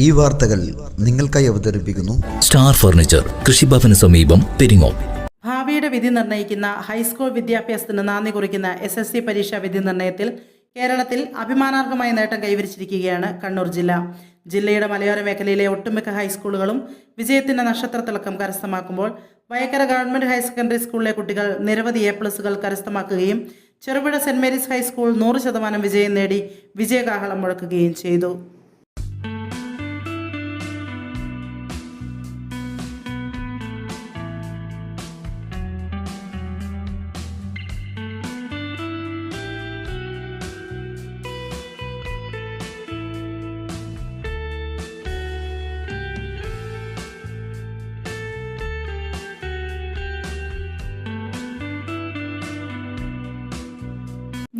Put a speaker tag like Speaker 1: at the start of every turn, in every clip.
Speaker 1: ഈ വാർത്തകൾ നിങ്ങൾക്കായി അവതരിപ്പിക്കുന്നു
Speaker 2: സ്റ്റാർ ഫർണിച്ചർ, കൃഷിഭവന് സമീപം, പെരിങ്ങോം.
Speaker 3: ഭാവിയുടെ വിധി നിർണ്ണയിക്കുന്ന ഹൈസ്കൂൾ വിദ്യാഭ്യാസത്തിന് നാന്ദി കുറിക്കുന്ന SSC പരീക്ഷാ വിധി നിർണ്ണയത്തിൽ കേരളത്തിൽ അഭിമാനാർഹമായ നേട്ടം കൈവരിച്ചിരിക്കുകയാണ് കണ്ണൂർ ജില്ല. ജില്ലയുടെ മലയോര മേഖലയിലെ ഒട്ടുമിക്ക ഹൈസ്കൂളുകളും വിജയത്തിന്റെ നക്ഷത്ര തിളക്കം കരസ്ഥമാക്കുമ്പോൾ വയക്കര ഗവൺമെന്റ് ഹയർ സെക്കൻഡറി സ്കൂളിലെ കുട്ടികൾ നിരവധി A+കൾ കരസ്ഥമാക്കുകയും ചെറുപുഴ സെന്റ് മേരീസ് ഹൈസ്കൂൾ 100% വിജയം നേടി വിജയകാഹളം മുഴക്കുകയും ചെയ്തു.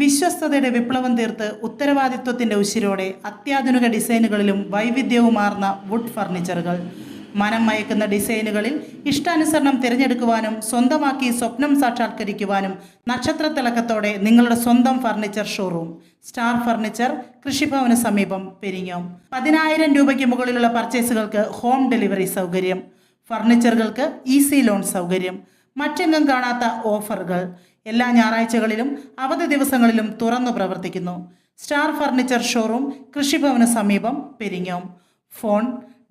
Speaker 3: വിശ്വസ്തതയുടെ വിപ്ലവം തീർത്ത് ഉത്തരവാദിത്വത്തിന്റെ ഉശിരോടെ അത്യാധുനിക ഡിസൈനുകളിലും വൈവിധ്യവുമാർന്ന വുഡ് ഫർണിച്ചറുകൾ, മനം മയക്കുന്ന ഡിസൈനുകളിൽ ഇഷ്ടാനുസരണം തിരഞ്ഞെടുക്കുവാനും സ്വന്തമാക്കി സ്വപ്നം സാക്ഷാത്കരിക്കുവാനും നക്ഷത്ര തിളക്കത്തോടെ നിങ്ങളുടെ സ്വന്തം ഫർണിച്ചർ ഷോറൂം സ്റ്റാർ ഫർണിച്ചർ, കൃഷിഭവന് സമീപം, പെരിങ്ങോം. 10,000 രൂപയ്ക്ക് മുകളിലുള്ള പർച്ചേസുകൾക്ക് ഹോം ഡെലിവറി സൗകര്യം, ഫർണിച്ചറുകൾക്ക് ഈസി ലോൺ സൗകര്യം, മറ്റെങ്ങും കാണാത്ത ഓഫറുകൾ. എല്ലാ ഞായറാഴ്ചകളിലും അവധി ദിവസങ്ങളിലും തുറന്നു പ്രവർത്തിക്കുന്നു. സ്റ്റാർ ഫർണിച്ചർ ഷോറൂം, കൃഷിഭവന് സമീപം, Peringome. Phone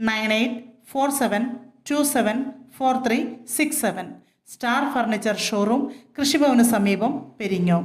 Speaker 3: 9847274367. Star furniture showroom, കൃഷിഭവന് സമീപം, പെരിങ്ങോം.